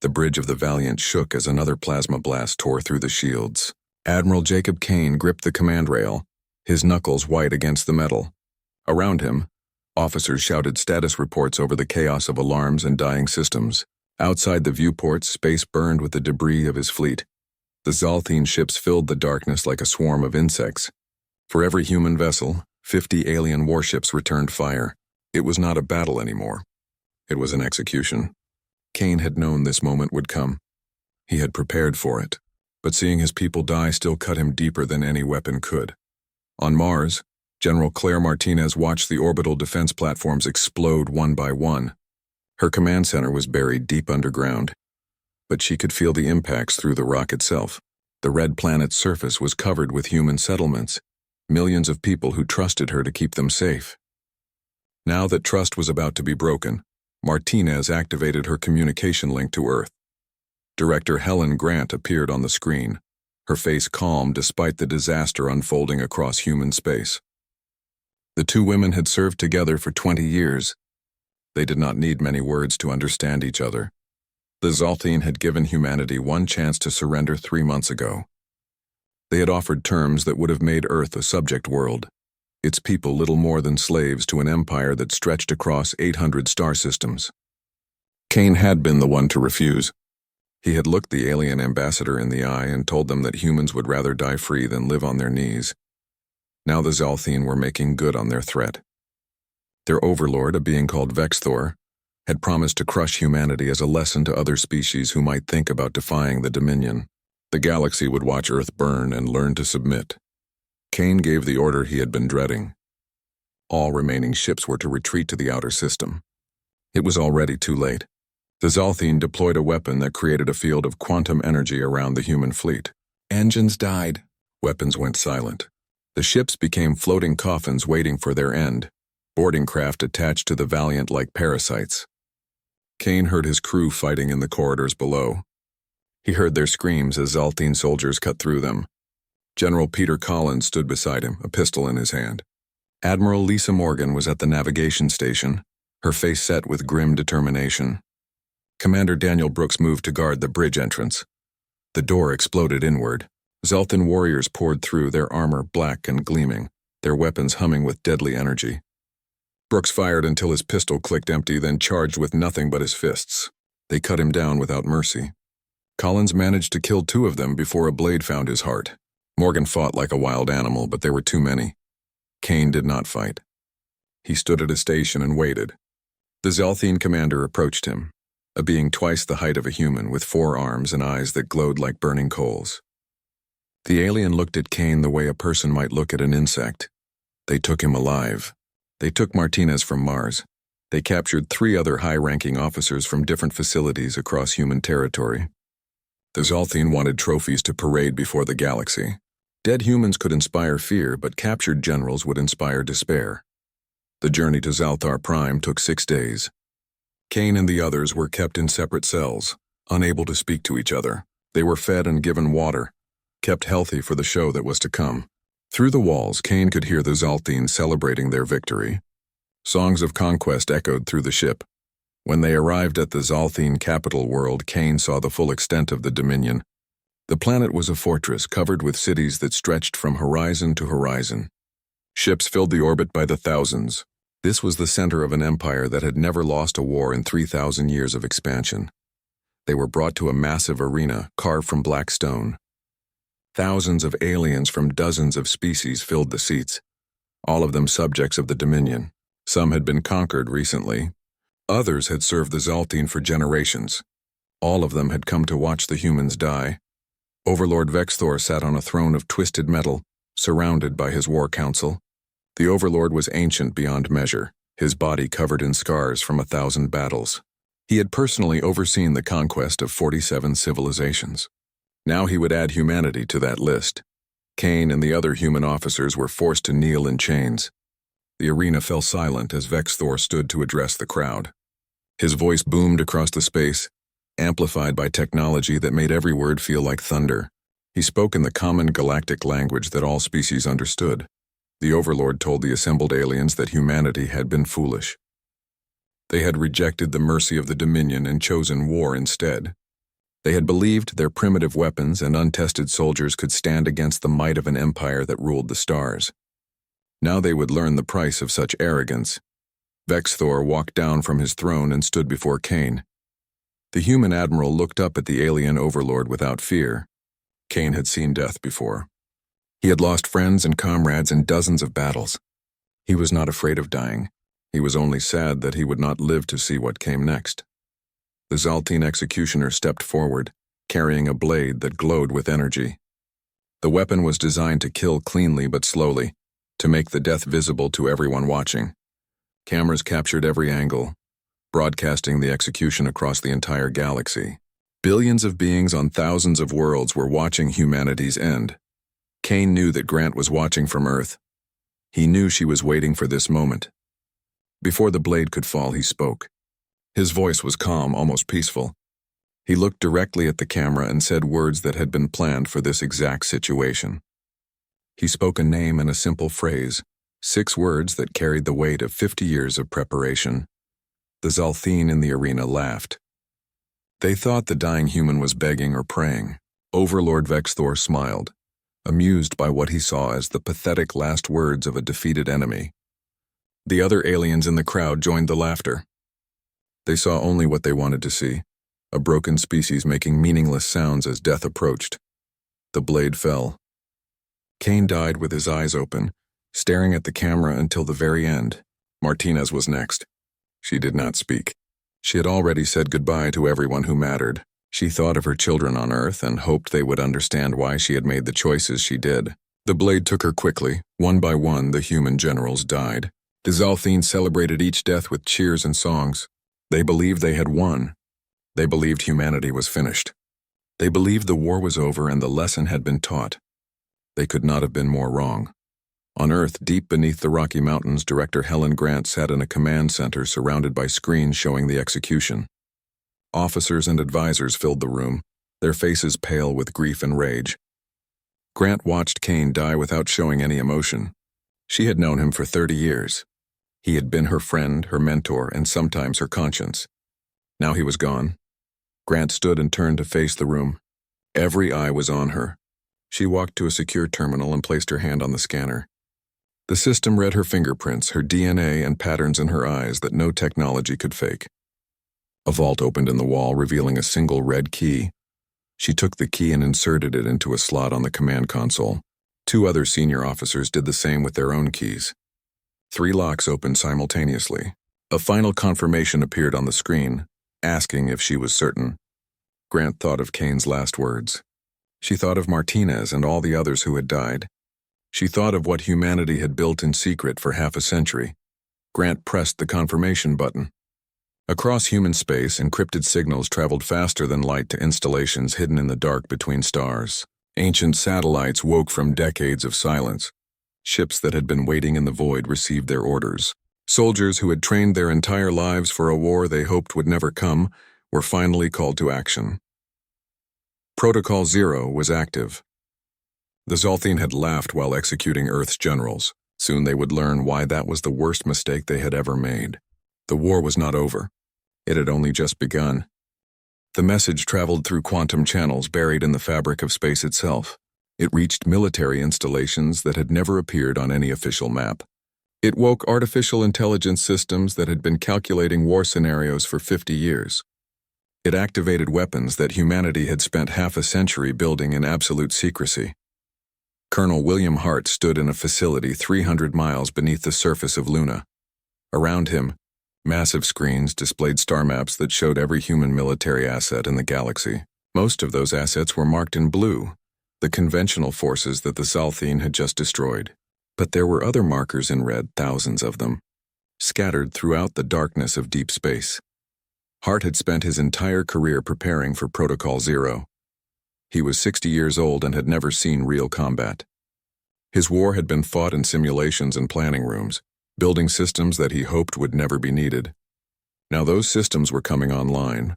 The bridge of the Valiant shook as another plasma blast tore through the shields. Admiral Jacob Kane gripped the command rail, his knuckles white against the metal. Around him, officers shouted status reports over the chaos of alarms and dying systems. Outside the viewports, space burned with the debris of his fleet. The Zalthine ships filled the darkness like a swarm of insects. For every human vessel, 50 alien warships returned fire. It was not a battle anymore. It was an execution. Kane had known this moment would come. He had prepared for it, but seeing his people die still cut him deeper than any weapon could. On Mars, General Claire Martinez watched the orbital defense platforms explode one by one. Her command center was buried deep underground, but she could feel the impacts through the rock itself. The red planet's surface was covered with human settlements, millions of people who trusted her to keep them safe. Now that trust was about to be broken, Martinez activated her communication link to Earth. Director Helen Grant appeared on the screen, her face calm despite the disaster unfolding across human space. The two women had served together for 20 years. They did not need many words to understand each other. The Zalthine had given humanity one chance to surrender 3 months ago. They had offered terms that would have made Earth a subject world, its people little more than slaves to an empire that stretched across 800 star systems. Kane had been the one to refuse. He had looked the alien ambassador in the eye and told them that humans would rather die free than live on their knees. Now the Zalthine were making good on their threat. Their overlord, a being called Vexthor, had promised to crush humanity as a lesson to other species who might think about defying the Dominion. The galaxy would watch Earth burn and learn to submit. Kane gave the order he had been dreading. All remaining ships were to retreat to the outer system. It was already too late. The Zalthine deployed a weapon that created a field of quantum energy around the human fleet. Engines died. Weapons went silent. The ships became floating coffins waiting for their end, boarding craft attached to the Valiant like parasites. Kane heard his crew fighting in the corridors below. He heard their screams as Zalthine soldiers cut through them. General Peter Collins stood beside him, a pistol in his hand. Admiral Lisa Morgan was at the navigation station, her face set with grim determination. Commander Daniel Brooks moved to guard the bridge entrance. The door exploded inward. Zalthine warriors poured through, their armor black and gleaming, their weapons humming with deadly energy. Brooks fired until his pistol clicked empty, then charged with nothing but his fists. They cut him down without mercy. Collins managed to kill 2 of them before a blade found his heart. Morgan fought like a wild animal, but there were too many. Kane did not fight. He stood at a station and waited. The Zalthine commander approached him, a being twice the height of a human with 4 arms and eyes that glowed like burning coals. The alien looked at Kane the way a person might look at an insect. They took him alive. They took Martinez from Mars. They captured 3 other high-ranking officers from different facilities across human territory. The Zalthine wanted trophies to parade before the galaxy. Dead humans could inspire fear, but captured generals would inspire despair. The journey to Zalthar Prime took 6 days. Kane and the others were kept in separate cells, unable to speak to each other. They were fed and given water, kept healthy for the show that was to come. Through the walls, Kane could hear the Zalthine celebrating their victory. Songs of conquest echoed through the ship. When they arrived at the Zalthine capital world, Kane saw the full extent of the Dominion. The planet was a fortress covered with cities that stretched from horizon to horizon. Ships filled the orbit by the thousands. This was the center of an empire that had never lost a war in 3,000 years of expansion. They were brought to a massive arena carved from black stone. Thousands of aliens from dozens of species filled the seats, all of them subjects of the Dominion. Some had been conquered recently. Others had served the Zalthine for generations. All of them had come to watch the humans die. Overlord Vexthor sat on a throne of twisted metal, surrounded by his war council. The Overlord was ancient beyond measure, his body covered in scars from 1,000 battles. He had personally overseen the conquest of 47 civilizations. Now he would add humanity to that list. Kane and the other human officers were forced to kneel in chains. The arena fell silent as Vexthor stood to address the crowd. His voice boomed across the space, amplified by technology that made every word feel like thunder. He spoke in the common galactic language that all species understood. The Overlord told the assembled aliens that humanity had been foolish. They had rejected the mercy of the Dominion and chosen war instead. They had believed their primitive weapons and untested soldiers could stand against the might of an empire that ruled the stars. Now they would learn the price of such arrogance. Vexthor walked down from his throne and stood before Kane. The human admiral looked up at the alien overlord without fear. Kane had seen death before. He had lost friends and comrades in dozens of battles. He was not afraid of dying. He was only sad that he would not live to see what came next. The Zaltine executioner stepped forward, carrying a blade that glowed with energy. The weapon was designed to kill cleanly but slowly, to make the death visible to everyone watching. Cameras captured every angle, broadcasting the execution across the entire galaxy. Billions of beings on thousands of worlds were watching humanity's end. Kane knew that Grant was watching from Earth. He knew she was waiting for this moment. Before the blade could fall, he spoke. His voice was calm, almost peaceful. He looked directly at the camera and said words that had been planned for this exact situation. He spoke a name and a simple phrase, 6 words that carried the weight of 50 years of preparation. The Zaltine in the arena laughed. They thought the dying human was begging or praying. Overlord Vexthor smiled, amused by what he saw as the pathetic last words of a defeated enemy. The other aliens in the crowd joined the laughter. They saw only what they wanted to see, a broken species making meaningless sounds as death approached. The blade fell. Kane died with his eyes open, staring at the camera until the very end. Martinez was next. She did not speak. She had already said goodbye to everyone who mattered. She thought of her children on Earth and hoped they would understand why she had made the choices she did. The blade took her quickly. One by one, the human generals died. The Zaltine celebrated each death with cheers and songs. They believed they had won. They believed humanity was finished. They believed the war was over and the lesson had been taught. They could not have been more wrong. On Earth, deep beneath the Rocky Mountains, Director Helen Grant sat in a command center surrounded by screens showing the execution. Officers and advisors filled the room, their faces pale with grief and rage. Grant watched Kane die without showing any emotion. She had known him for 30 years. He had been her friend, her mentor, and sometimes her conscience. Now he was gone. Grant stood and turned to face the room. Every eye was on her. She walked to a secure terminal and placed her hand on the scanner. The system read her fingerprints, her DNA, and patterns in her eyes that no technology could fake. A vault opened in the wall, revealing a single red key. She took the key and inserted it into a slot on the command console. 2 other senior officers did the same with their own keys. 3 locks opened simultaneously. A final confirmation appeared on the screen, asking if she was certain. Grant thought of Kane's last words. She thought of Martinez and all the others who had died. She thought of what humanity had built in secret for half a century. Grant pressed the confirmation button. Across human space, encrypted signals traveled faster than light to installations hidden in the dark between stars. Ancient satellites woke from decades of silence. Ships that had been waiting in the void received their orders. Soldiers who had trained their entire lives for a war they hoped would never come were finally called to action. Protocol 0 was active. The Zaltine had laughed while executing Earth's generals. Soon they would learn why that was the worst mistake they had ever made. The war was not over. It had only just begun. The message traveled through quantum channels buried in the fabric of space itself. It reached military installations that had never appeared on any official map. It woke artificial intelligence systems that had been calculating war scenarios for 50 years. It activated weapons that humanity had spent half a century building in absolute secrecy. Colonel William Hart stood in a facility 300 miles beneath the surface of Luna. Around him, massive screens displayed star maps that showed every human military asset in the galaxy. Most of those assets were marked in blue, the conventional forces that the Zaltine had just destroyed. But there were other markers in red, thousands of them, scattered throughout the darkness of deep space. Hart had spent his entire career preparing for Protocol 0. He was 60 years old and had never seen real combat. His war had been fought in simulations and planning rooms, building systems that he hoped would never be needed. Now those systems were coming online,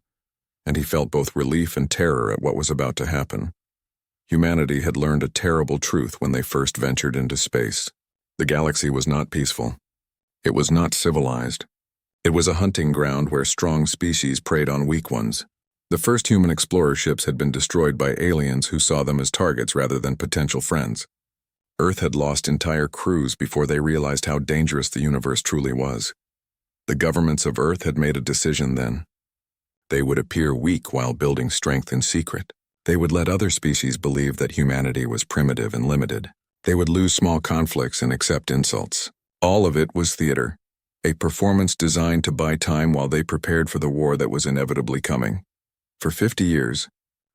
and he felt both relief and terror at what was about to happen. Humanity had learned a terrible truth when they first ventured into space. The galaxy was not peaceful. It was not civilized. It was a hunting ground where strong species preyed on weak ones. The first human explorer ships had been destroyed by aliens who saw them as targets rather than potential friends. Earth had lost entire crews before they realized how dangerous the universe truly was. The governments of Earth had made a decision then. They would appear weak while building strength in secret. They would let other species believe that humanity was primitive and limited. They would lose small conflicts and accept insults. All of it was theater, a performance designed to buy time while they prepared for the war that was inevitably coming. For 50 years,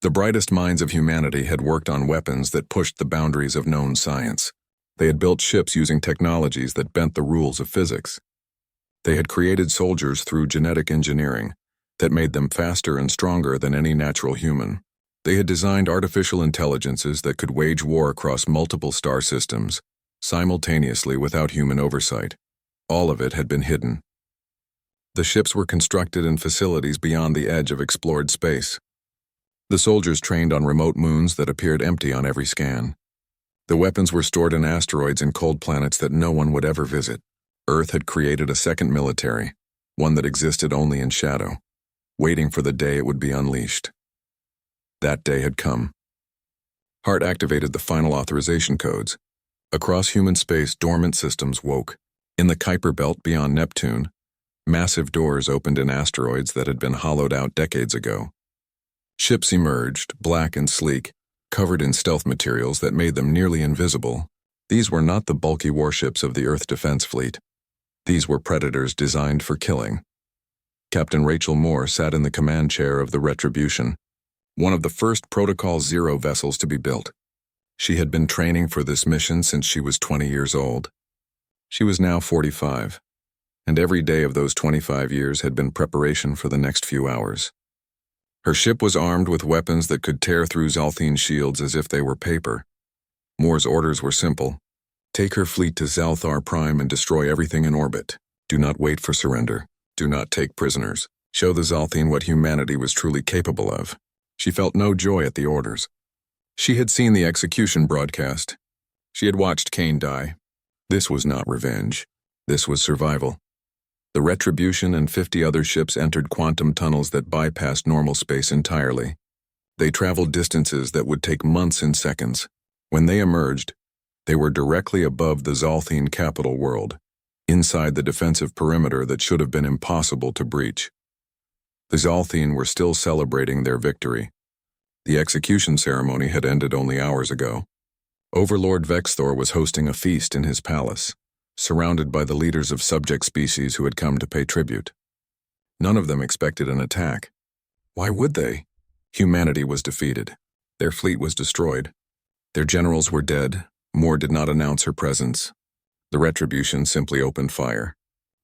the brightest minds of humanity had worked on weapons that pushed the boundaries of known science. They had built ships using technologies that bent the rules of physics. They had created soldiers through genetic engineering that made them faster and stronger than any natural human. They had designed artificial intelligences that could wage war across multiple star systems, simultaneously without human oversight. All of it had been hidden. The ships were constructed in facilities beyond the edge of explored space. The soldiers trained on remote moons that appeared empty on every scan. The weapons were stored in asteroids and cold planets that no one would ever visit. Earth had created a second military, one that existed only in shadow, waiting for the day it would be unleashed. That day had come. Hart activated the final authorization codes. Across human space, dormant systems woke. In the Kuiper Belt beyond Neptune, massive doors opened in asteroids that had been hollowed out decades ago. Ships emerged, black and sleek, covered in stealth materials that made them nearly invisible. These were not the bulky warships of the Earth Defense Fleet. These were predators designed for killing. Captain Rachel Moore sat in the command chair of the Retribution, one of the first Protocol Zero vessels to be built. She had been training for this mission since she was 20 years old. She was now 45, and every day of those 25 years had been preparation for the next few hours. Her ship was armed with weapons that could tear through Zalthine shields as if they were paper. Moore's orders were simple. Take her fleet to Zalthar Prime and destroy everything in orbit. Do not wait for surrender. Do not take prisoners. Show the Zalthine what humanity was truly capable of. She felt no joy at the orders. She had seen the execution broadcast. She had watched Kane die. This was not revenge. This was survival. The Retribution and 50 other ships entered quantum tunnels that bypassed normal space entirely. They traveled distances that would take months in seconds. When they emerged, they were directly above the Zalthine capital world, inside the defensive perimeter that should have been impossible to breach. The Zalthine were still celebrating their victory. The execution ceremony had ended only hours ago. Overlord Vexthor was hosting a feast in his palace, surrounded by the leaders of subject species who had come to pay tribute. None of them expected an attack. Why would they? Humanity was defeated. Their fleet was destroyed. Their generals were dead. Moore did not announce her presence. The Retribution simply opened fire.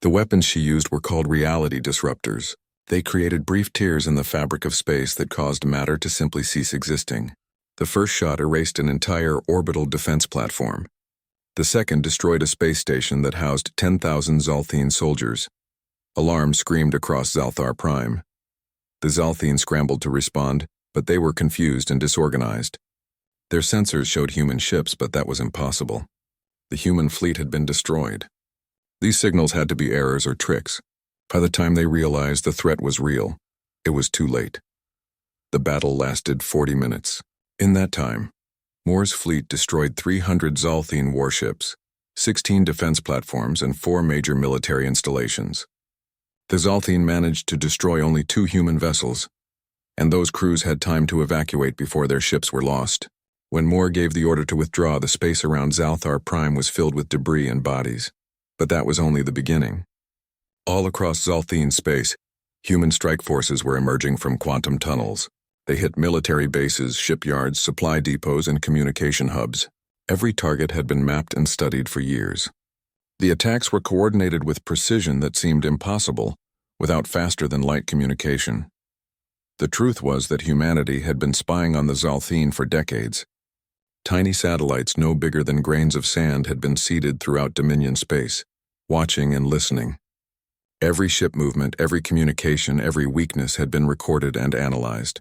The weapons she used were called reality disruptors. They created brief tears in the fabric of space that caused matter to simply cease existing. The first shot erased an entire orbital defense platform. The second destroyed a space station that housed 10,000 Zalthine soldiers. Alarms screamed across Zalthar Prime. The Zalthine scrambled to respond, but they were confused and disorganized. Their sensors showed human ships, but that was impossible. The human fleet had been destroyed. These signals had to be errors or tricks. By the time they realized the threat was real, it was too late. The battle lasted 40 minutes. In that time, Moore's fleet destroyed 300 Zalthine warships, 16 defense platforms, and 4 major military installations. The Zalthine managed to destroy only 2 human vessels, and those crews had time to evacuate before their ships were lost. When Moore gave the order to withdraw, the space around Zalthar Prime was filled with debris and bodies. But that was only the beginning. All across Zalthine space, human strike forces were emerging from quantum tunnels. They hit military bases, shipyards, supply depots, and communication hubs. Every target had been mapped and studied for years. The attacks were coordinated with precision that seemed impossible without faster-than-light communication. The truth was that humanity had been spying on the Zalthine for decades. Tiny satellites no bigger than grains of sand had been seeded throughout Dominion space, watching and listening. Every ship movement, every communication, every weakness had been recorded and analyzed.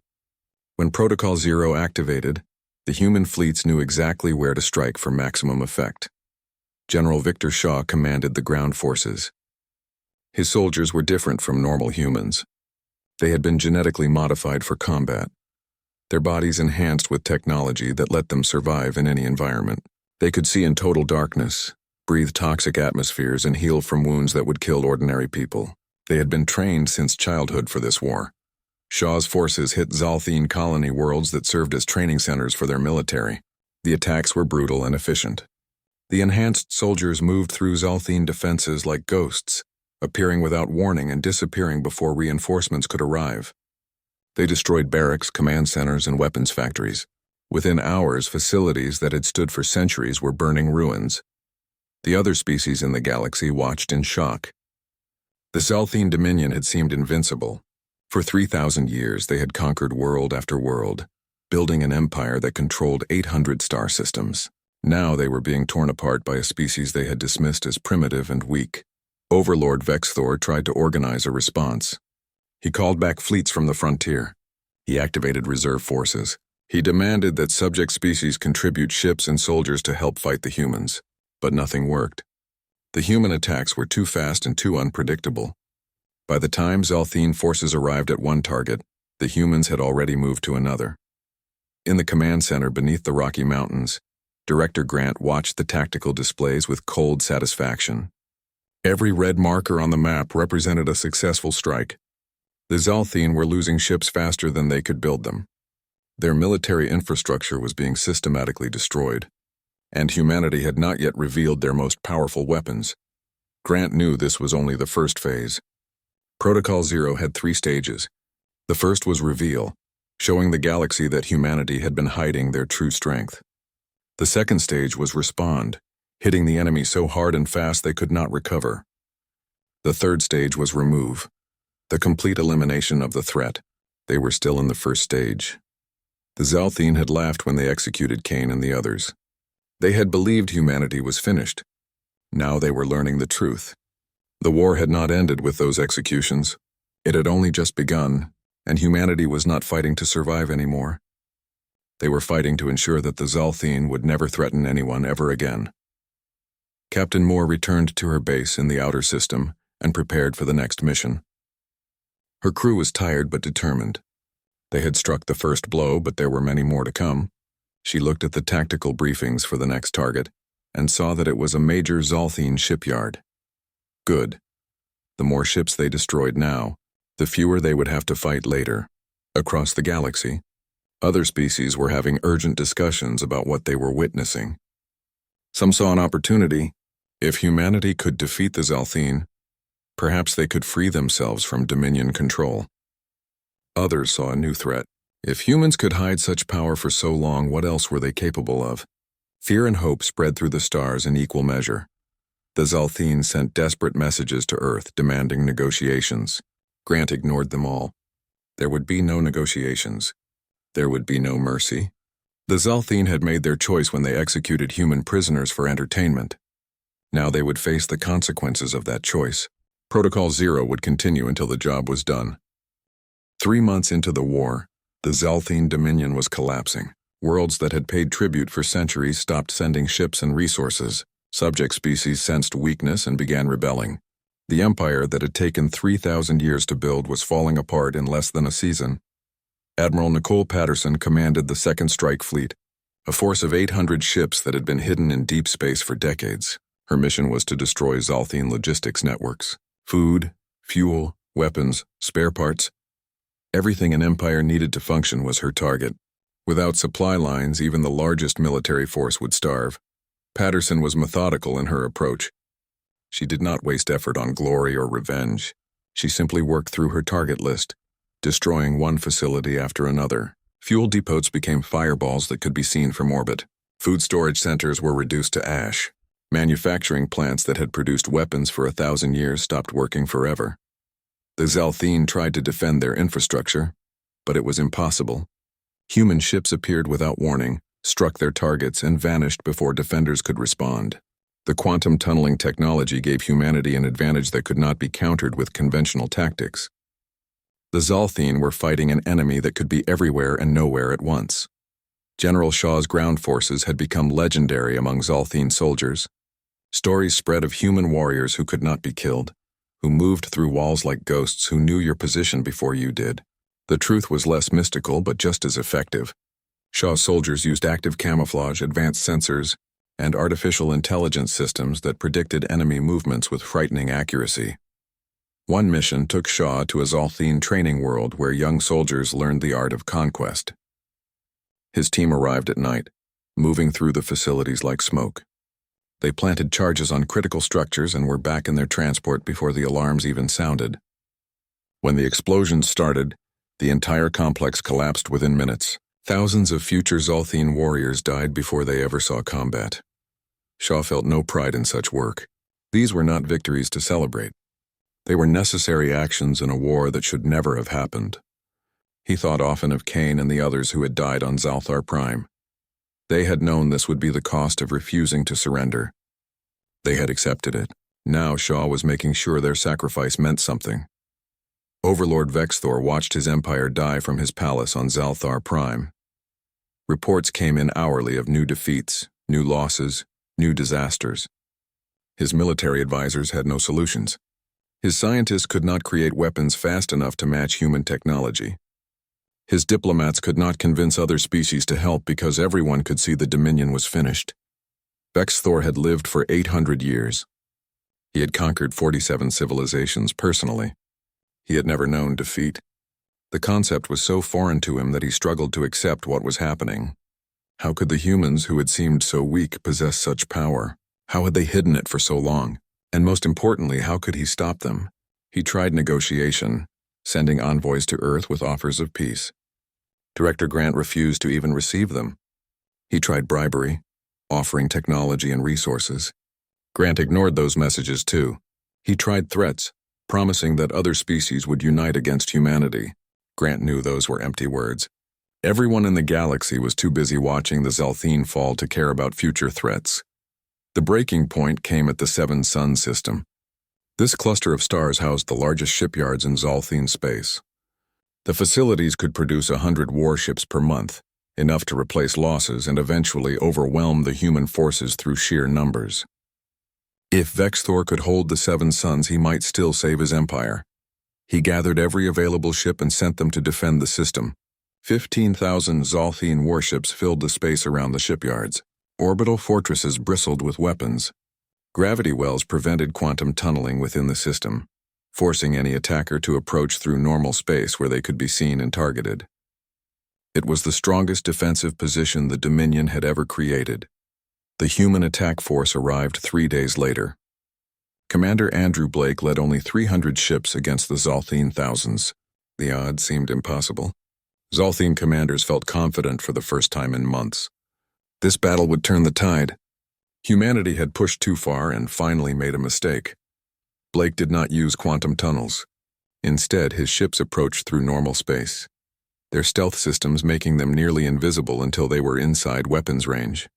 When Protocol Zero activated, the human fleets knew exactly where to strike for maximum effect. General Victor Shaw commanded the ground forces. His soldiers were different from normal humans. They had been genetically modified for combat, their bodies enhanced with technology that let them survive in any environment. They could see in total darkness, breathe toxic atmospheres, and heal from wounds that would kill ordinary people. They had been trained since childhood for this war. Shaw's forces hit Zalthine colony worlds that served as training centers for their military. The attacks were brutal and efficient. The enhanced soldiers moved through Zalthine defenses like ghosts, appearing without warning and disappearing before reinforcements could arrive. They destroyed barracks, command centers, and weapons factories. Within hours, facilities that had stood for centuries were burning ruins. The other species in the galaxy watched in shock. The Zalthine Dominion had seemed invincible. For 3,000 years, they had conquered world after world, building an empire that controlled 800 star systems. Now they were being torn apart by a species they had dismissed as primitive and weak. Overlord Vexthor tried to organize a response. He called back fleets from the frontier. He activated reserve forces. He demanded that subject species contribute ships and soldiers to help fight the humans. But nothing worked. The human attacks were too fast and too unpredictable. By the time Zalthine forces arrived at one target, the humans had already moved to another. In the command center beneath the Rocky Mountains, Director Grant watched the tactical displays with cold satisfaction. Every red marker on the map represented a successful strike. The Zalthine were losing ships faster than they could build them. Their military infrastructure was being systematically destroyed, and humanity had not yet revealed their most powerful weapons. Grant knew this was only the first phase. Protocol Zero had 3 stages. The first was Reveal, showing the galaxy that humanity had been hiding their true strength. The second stage was Respond, hitting the enemy so hard and fast they could not recover. The third stage was Remove, the complete elimination of the threat. They were still in the first stage. The Zalthine had laughed when they executed Kane and the others. They had believed humanity was finished. Now they were learning the truth. The war had not ended with those executions. It had only just begun, and humanity was not fighting to survive anymore. They were fighting to ensure that the Zalthine would never threaten anyone ever again. Captain Moore returned to her base in the outer system and prepared for the next mission. Her crew was tired but determined. They had struck the first blow, but there were many more to come. She looked at the tactical briefings for the next target and saw that it was a major Zalthine shipyard. Good. The more ships they destroyed now, the fewer they would have to fight later. Across the galaxy, other species were having urgent discussions about what they were witnessing. Some saw an opportunity. If humanity could defeat the Zalthine, perhaps they could free themselves from Dominion control. Others saw a new threat. If humans could hide such power for so long, what else were they capable of? Fear and hope spread through the stars in equal measure. The Zalthine sent desperate messages to Earth demanding negotiations. Grant ignored them all. There would be no negotiations. There would be no mercy. The Zalthine had made their choice when they executed human prisoners for entertainment. Now they would face the consequences of that choice. Protocol Zero would continue until the job was done. 3 months into the war, the Zalthine Dominion was collapsing. Worlds that had paid tribute for centuries stopped sending ships and resources. Subject species sensed weakness and began rebelling. The empire that had taken 3,000 years to build was falling apart in less than a season. Admiral Nicole Patterson commanded the Second Strike Fleet, a force of 800 ships that had been hidden in deep space for decades. Her mission was to destroy Zalthine logistics networks. Food, fuel, weapons, spare parts. Everything an empire needed to function was her target. Without supply lines, even the largest military force would starve. Patterson was methodical in her approach. She did not waste effort on glory or revenge. She simply worked through her target list, destroying one facility after another. Fuel depots became fireballs that could be seen from orbit. Food storage centers were reduced to ash. Manufacturing plants that had produced weapons for 1,000 years stopped working forever. The Zalthine tried to defend their infrastructure, but it was impossible. Human ships appeared without warning, struck their targets, and vanished before defenders could respond. The quantum tunneling technology gave humanity an advantage that could not be countered with conventional tactics. The Zalthine were fighting an enemy that could be everywhere and nowhere at once. General Shaw's ground forces had become legendary among Zalthine soldiers. Stories spread of human warriors who could not be killed, who moved through walls like ghosts who knew your position before you did. The truth was less mystical but just as effective. Shaw's soldiers used active camouflage, advanced sensors, and artificial intelligence systems that predicted enemy movements with frightening accuracy. One mission took Shaw to a Zalthine training world where young soldiers learned the art of conquest. His team arrived at night, moving through the facilities like smoke. They planted charges on critical structures and were back in their transport before the alarms even sounded. When the explosions started, the entire complex collapsed within minutes. Thousands of future Zalthine warriors died before they ever saw combat. Shaw felt no pride in such work. These were not victories to celebrate. They were necessary actions in a war that should never have happened. He thought often of Kane and the others who had died on Zalthar Prime. They had known this would be the cost of refusing to surrender. They had accepted it. Now Shaw was making sure their sacrifice meant something. Overlord Vexthor watched his empire die from his palace on Zalthar Prime. Reports came in hourly of new defeats, new losses, new disasters. His military advisors had no solutions. His scientists could not create weapons fast enough to match human technology. His diplomats could not convince other species to help because everyone could see the Dominion was finished. Vexthor had lived for 800 years. He had conquered 47 civilizations personally. He had never known defeat. The concept was so foreign to him that he struggled to accept what was happening. How could the humans who had seemed so weak possess such power? How had they hidden it for so long? And most importantly, how could he stop them? He tried negotiation, sending envoys to Earth with offers of peace. Director Grant refused to even receive them. He tried bribery, offering technology and resources. Grant ignored those messages too. He tried threats, promising that other species would unite against humanity. Grant knew those were empty words. Everyone in the galaxy was too busy watching the Zalthine fall to care about future threats. The breaking point came at the Seven Sun system. This cluster of stars housed the largest shipyards in Zalthine space. The facilities could produce 100 warships per month, enough to replace losses and eventually overwhelm the human forces through sheer numbers. If Vexthor could hold the Seven Suns, he might still save his empire. He gathered every available ship and sent them to defend the system. 15,000 Zalthine warships filled the space around the shipyards. Orbital fortresses bristled with weapons. Gravity wells prevented quantum tunneling within the system, forcing any attacker to approach through normal space where they could be seen and targeted. It was the strongest defensive position the Dominion had ever created. The human attack force arrived 3 days later. Commander Andrew Blake led only 300 ships against the Zalthine thousands. The odds seemed impossible. Zalthine commanders felt confident for the first time in months. This battle would turn the tide. Humanity had pushed too far and finally made a mistake. Blake did not use quantum tunnels. Instead, his ships approached through normal space, their stealth systems making them nearly invisible until they were inside weapons range.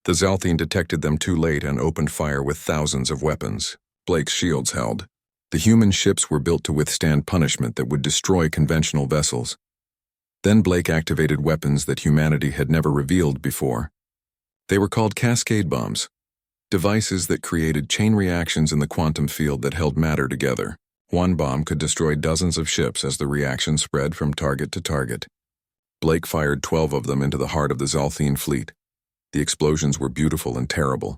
The Zalthine detected them too late and opened fire with thousands of weapons. Blake's shields held. The human ships were built to withstand punishment that would destroy conventional vessels. Then Blake activated weapons that humanity had never revealed before. They were called cascade bombs, devices that created chain reactions in the quantum field that held matter together. One bomb could destroy dozens of ships as the reaction spread from target to target. Blake fired 12 of them into the heart of the Zalthine fleet. The explosions were beautiful and terrible.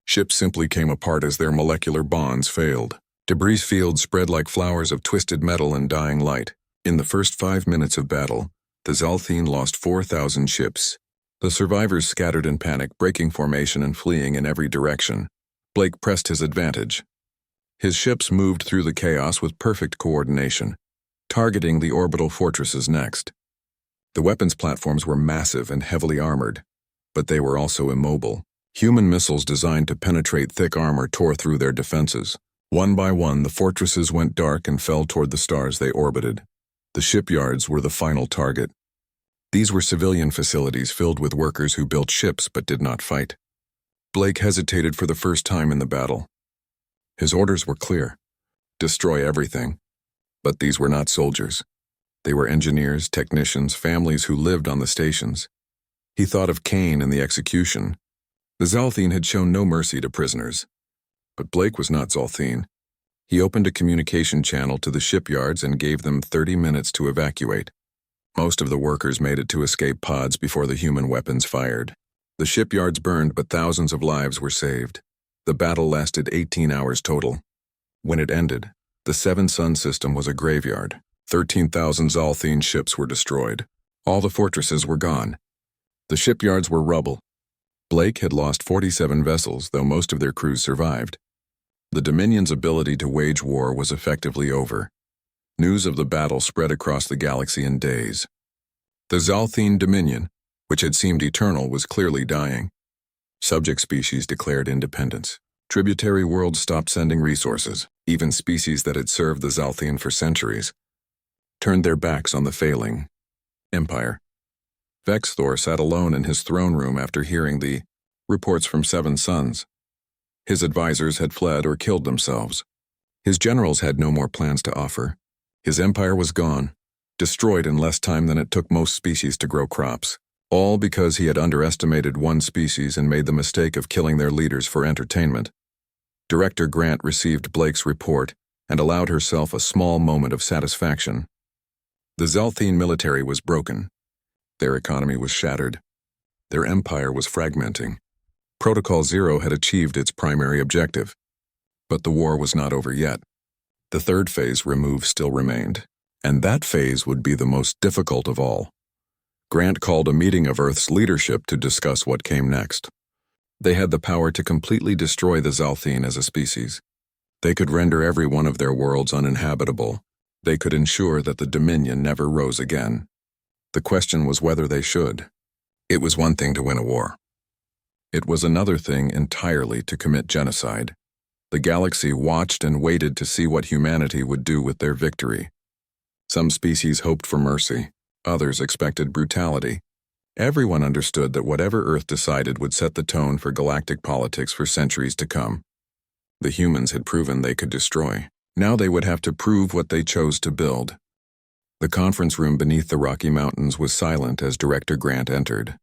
Ships simply came apart as their molecular bonds failed. Debris fields spread like flowers of twisted metal and dying light. In the first 5 minutes of battle, the Zalthine lost 4,000 ships. The survivors scattered in panic, breaking formation and fleeing in every direction. Blake pressed his advantage. His ships moved through the chaos with perfect coordination, targeting the orbital fortresses next. The weapons platforms were massive and heavily armored, but they were also immobile. Human missiles designed to penetrate thick armor tore through their defenses. One by one, the fortresses went dark and fell toward the stars they orbited. The shipyards were the final target. These were civilian facilities filled with workers who built ships but did not fight. Blake hesitated for the first time in the battle. His orders were clear: destroy everything. But these were not soldiers. They were engineers, technicians, families who lived on the stations. He thought of Kane and the execution. The Zalthine had shown no mercy to prisoners. But Blake was not Zalthine. He opened a communication channel to the shipyards and gave them 30 minutes to evacuate. Most of the workers made it to escape pods before the human weapons fired. The shipyards burned, but thousands of lives were saved. The battle lasted 18 hours total. When it ended, the Seven Sun system was a graveyard. 13,000 Zalthine ships were destroyed. All the fortresses were gone. The shipyards were rubble. Blake had lost 47 vessels, though most of their crews survived. The Dominion's ability to wage war was effectively over. News of the battle spread across the galaxy in days. The Zalthine Dominion, which had seemed eternal, was clearly dying. Subject species declared independence. Tributary worlds stopped sending resources. Even species that had served the Zalthine for centuries turned their backs on the failing empire. Vexthor sat alone in his throne room after hearing the reports from Seven Suns. His advisors had fled or killed themselves. His generals had no more plans to offer. His empire was gone, destroyed in less time than it took most species to grow crops. All because he had underestimated one species and made the mistake of killing their leaders for entertainment. Director Grant received Blake's report and allowed herself a small moment of satisfaction. The Zalthine military was broken. Their economy was shattered. Their empire was fragmenting. Protocol Zero had achieved its primary objective. But the war was not over yet. The third phase, remove, still remained. And that phase would be the most difficult of all. Grant called a meeting of Earth's leadership to discuss what came next. They had the power to completely destroy the Zalthine as a species. They could render every one of their worlds uninhabitable. They could ensure that the Dominion never rose again. The question was whether they should. It was one thing to win a war. It was another thing entirely to commit genocide. The galaxy watched and waited to see what humanity would do with their victory. Some species hoped for mercy. Others expected brutality. Everyone understood that whatever Earth decided would set the tone for galactic politics for centuries to come. The humans had proven they could destroy. Now they would have to prove what they chose to build. The conference room beneath the Rocky Mountains was silent as Director Grant entered.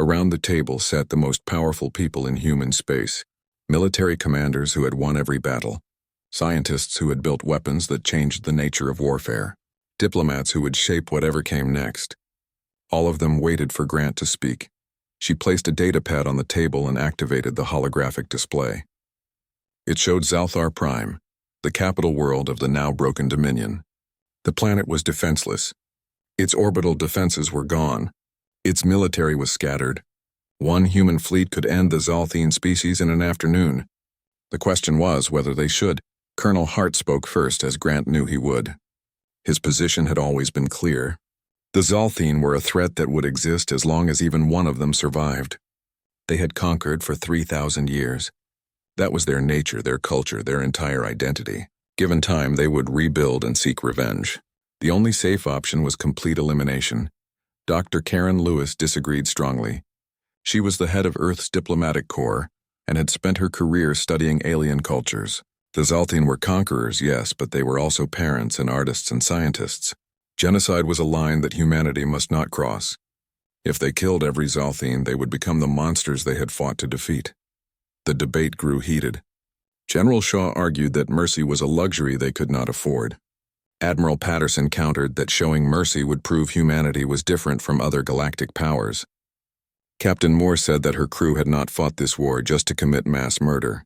Around the table sat the most powerful people in human space. Military commanders who had won every battle. Scientists who had built weapons that changed the nature of warfare. Diplomats who would shape whatever came next. All of them waited for Grant to speak. She placed a datapad on the table and activated the holographic display. It showed Zalthar Prime, the capital world of the now broken Dominion. The planet was defenseless. Its orbital defenses were gone. Its military was scattered. One human fleet could end the Zalthine species in an afternoon. The question was whether they should. Colonel Hart spoke first, as Grant knew he would. His position had always been clear. The Zalthine were a threat that would exist as long as even one of them survived. They had conquered for 3,000 years. That was their nature, their culture, their entire identity. Given time, they would rebuild and seek revenge. The only safe option was complete elimination. Dr. Karen Lewis disagreed strongly. She was the head of Earth's diplomatic corps and had spent her career studying alien cultures. The Zalthine were conquerors, yes, but they were also parents and artists and scientists. Genocide was a line that humanity must not cross. If they killed every Zalthine, they would become the monsters they had fought to defeat. The debate grew heated. General Shaw argued that mercy was a luxury they could not afford. Admiral Patterson countered that showing mercy would prove humanity was different from other galactic powers. Captain Moore said that her crew had not fought this war just to commit mass murder.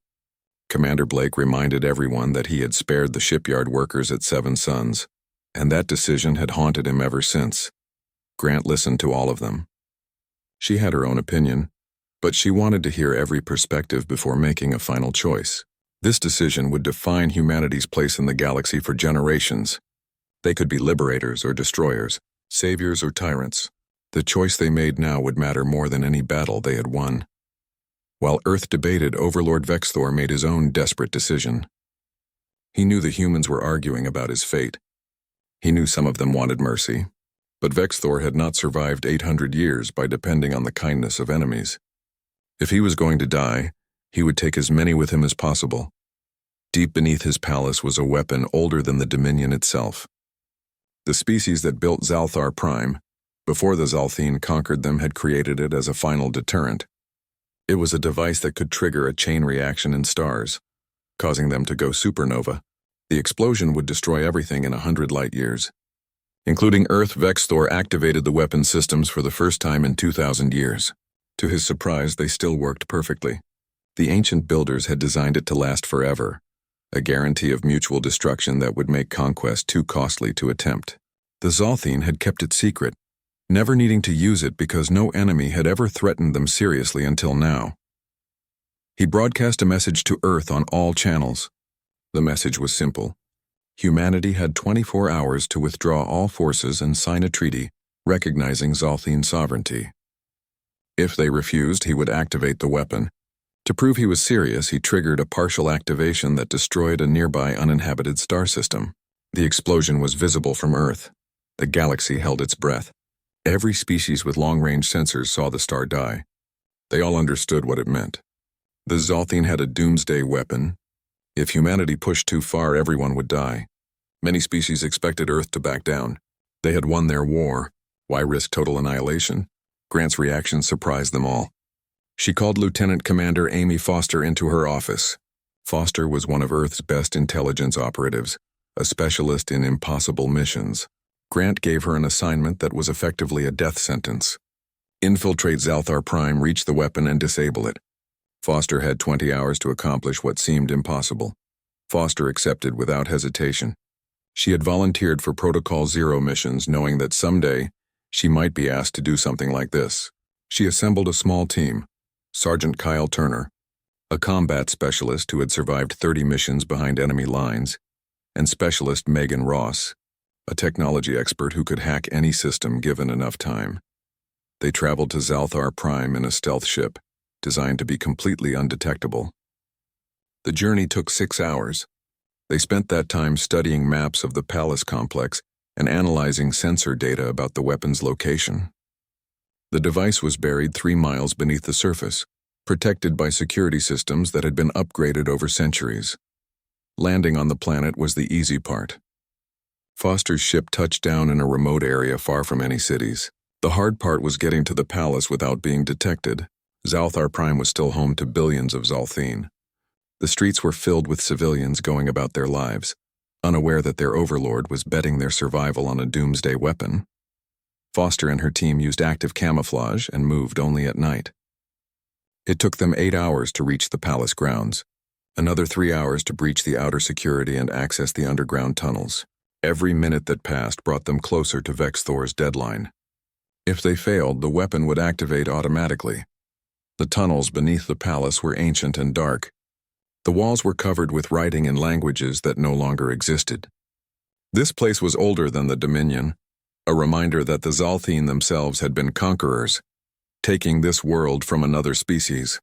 Commander Blake reminded everyone that he had spared the shipyard workers at Seven Suns, and that decision had haunted him ever since. Grant listened to all of them. She had her own opinion, but she wanted to hear every perspective before making a final choice. This decision would define humanity's place in the galaxy for generations. They could be liberators or destroyers, saviors or tyrants. The choice they made now would matter more than any battle they had won. While Earth debated, Overlord Vexthor made his own desperate decision. He knew the humans were arguing about his fate. He knew some of them wanted mercy, but Vexthor had not survived 800 years by depending on the kindness of enemies. If he was going to die, he would take as many with him as possible. Deep beneath his palace was a weapon older than the Dominion itself. The species that built Zalthar Prime, before the Zalthine conquered them, had created it as a final deterrent. It was a device that could trigger a chain reaction in stars, causing them to go supernova, The explosion would destroy everything in 100 light years. Including Earth, Vexthor activated the weapon systems for the first time in 2,000 years. To his surprise, they still worked perfectly. The ancient builders had designed it to last forever, a guarantee of mutual destruction that would make conquest too costly to attempt. The Zalthine had kept it secret, never needing to use it because no enemy had ever threatened them seriously until now. He broadcast a message to Earth on all channels. The message was simple. Humanity had 24 hours to withdraw all forces and sign a treaty recognizing Zalthine sovereignty. If they refused, he would activate the weapon. To prove he was serious, he triggered a partial activation that destroyed a nearby uninhabited star system. The explosion was visible from Earth. The galaxy held its breath. Every species with long-range sensors saw the star die. They all understood what it meant. The Zalthine had a doomsday weapon. If humanity pushed too far, everyone would die. Many species expected Earth to back down. They had won their war. Why risk total annihilation? Grant's reaction surprised them all. She called Lieutenant Commander Amy Foster into her office. Foster was one of Earth's best intelligence operatives, a specialist in impossible missions. Grant gave her an assignment that was effectively a death sentence. Infiltrate Zalthar Prime, reach the weapon, and disable it. Foster had 20 hours to accomplish what seemed impossible. Foster accepted without hesitation. She had volunteered for Protocol Zero missions, knowing that someday she might be asked to do something like this. She assembled a small team. Sergeant Kyle Turner, a combat specialist who had survived 30 missions behind enemy lines, and Specialist Megan Ross, a technology expert who could hack any system given enough time. They traveled to Zalthar Prime in a stealth ship, designed to be completely undetectable. The journey took 6 hours. They spent that time studying maps of the palace complex and analyzing sensor data about the weapon's location. The device was buried 3 miles beneath the surface, protected by security systems that had been upgraded over centuries. Landing on the planet was the easy part. Foster's ship touched down in a remote area far from any cities. The hard part was getting to the palace without being detected. Zalthar Prime was still home to billions of Zalthine. The streets were filled with civilians going about their lives, unaware that their overlord was betting their survival on a doomsday weapon. Foster and her team used active camouflage and moved only at night. It took them 8 hours to reach the palace grounds, another 3 hours to breach the outer security and access the underground tunnels. Every minute that passed brought them closer to Vexthor's deadline. If they failed, the weapon would activate automatically. The tunnels beneath the palace were ancient and dark. The walls were covered with writing in languages that no longer existed. This place was older than the Dominion, a reminder that the Zalthine themselves had been conquerors, taking this world from another species.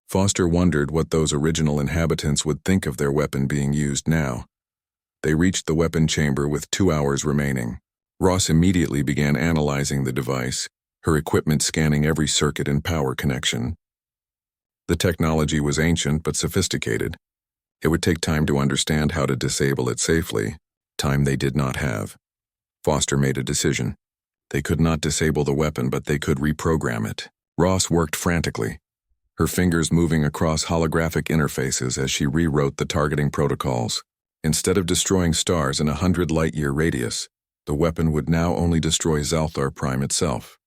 Foster wondered what those original inhabitants would think of their weapon being used now. They reached the weapon chamber with 2 hours remaining. Ross immediately began analyzing the device, her equipment scanning every circuit and power connection. The technology was ancient but sophisticated. It would take time to understand how to disable it safely, time they did not have. Foster made a decision. They could not disable the weapon, but they could reprogram it. Ross worked frantically, her fingers moving across holographic interfaces as she rewrote the targeting protocols. Instead of destroying stars in a 100 light-year radius, the weapon would now only destroy Zalthar Prime itself.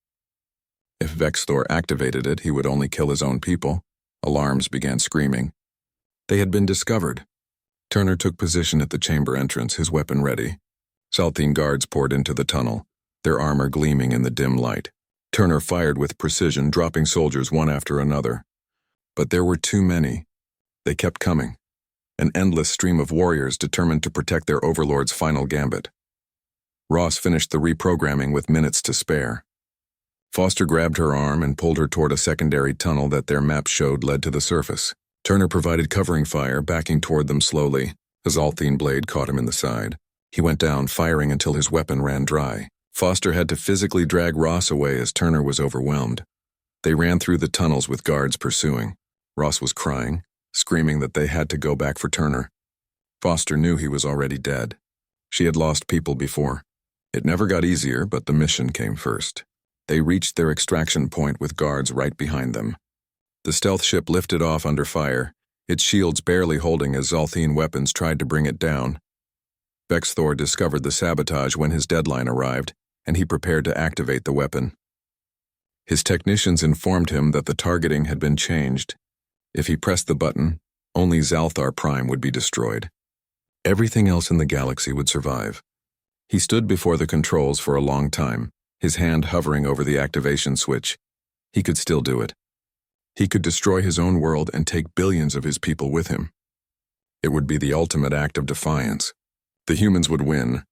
If Vexthor activated it, he would only kill his own people. Alarms began screaming. They had been discovered. Turner took position at the chamber entrance, his weapon ready. Zalthine guards poured into the tunnel, their armor gleaming in the dim light. Turner fired with precision, dropping soldiers one after another. But there were too many. They kept coming. An endless stream of warriors determined to protect their overlord's final gambit. Ross finished the reprogramming with minutes to spare. Foster grabbed her arm and pulled her toward a secondary tunnel that their map showed led to the surface. Turner provided covering fire, backing toward them slowly. A Zalthine blade caught him in the side. He went down, firing until his weapon ran dry. Foster had to physically drag Ross away as Turner was overwhelmed. They ran through the tunnels with guards pursuing. Ross was crying, screaming that they had to go back for Turner. Foster knew he was already dead. She had lost people before. It never got easier, but the mission came first. They reached their extraction point with guards right behind them. The stealth ship lifted off under fire, its shields barely holding as Zalthine weapons tried to bring it down. Vexthor discovered the sabotage when his deadline arrived, and he prepared to activate the weapon. His technicians informed him that the targeting had been changed. If he pressed the button, only Zalthar Prime would be destroyed. Everything else in the galaxy would survive. He stood before the controls for a long time, his hand hovering over the activation switch. He could still do it. He could destroy his own world and take billions of his people with him. It would be the ultimate act of defiance. The humans would win,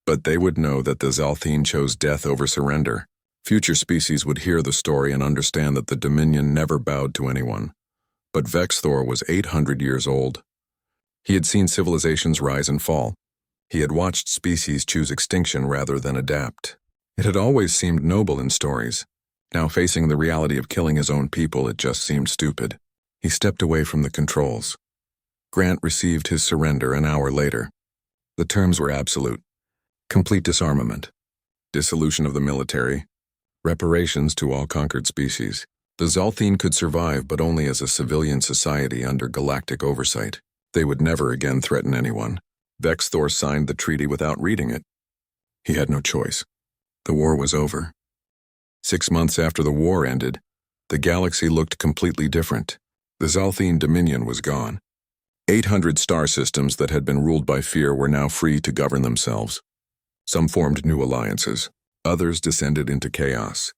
but they would know that the Zalthine chose death over surrender. Future species would hear the story and understand that the Dominion never bowed to anyone. But Vexthor was 800 years old. He had seen civilizations rise and fall. He had watched species choose extinction rather than adapt. It had always seemed noble in stories. Now facing the reality of killing his own people, it just seemed stupid. He stepped away from the controls. Grant received his surrender an hour later. The terms were absolute. Complete disarmament, dissolution of the military, reparations to all conquered species. The Zalthine could survive, but only as a civilian society under galactic oversight. They would never again threaten anyone. Vexthor signed the treaty without reading it. He had no choice. The war was over. 6 months after the war ended, the galaxy looked completely different. The Zalthine Dominion was gone. 800 star systems that had been ruled by fear were now free to govern themselves. Some formed new alliances. Others descended into chaos.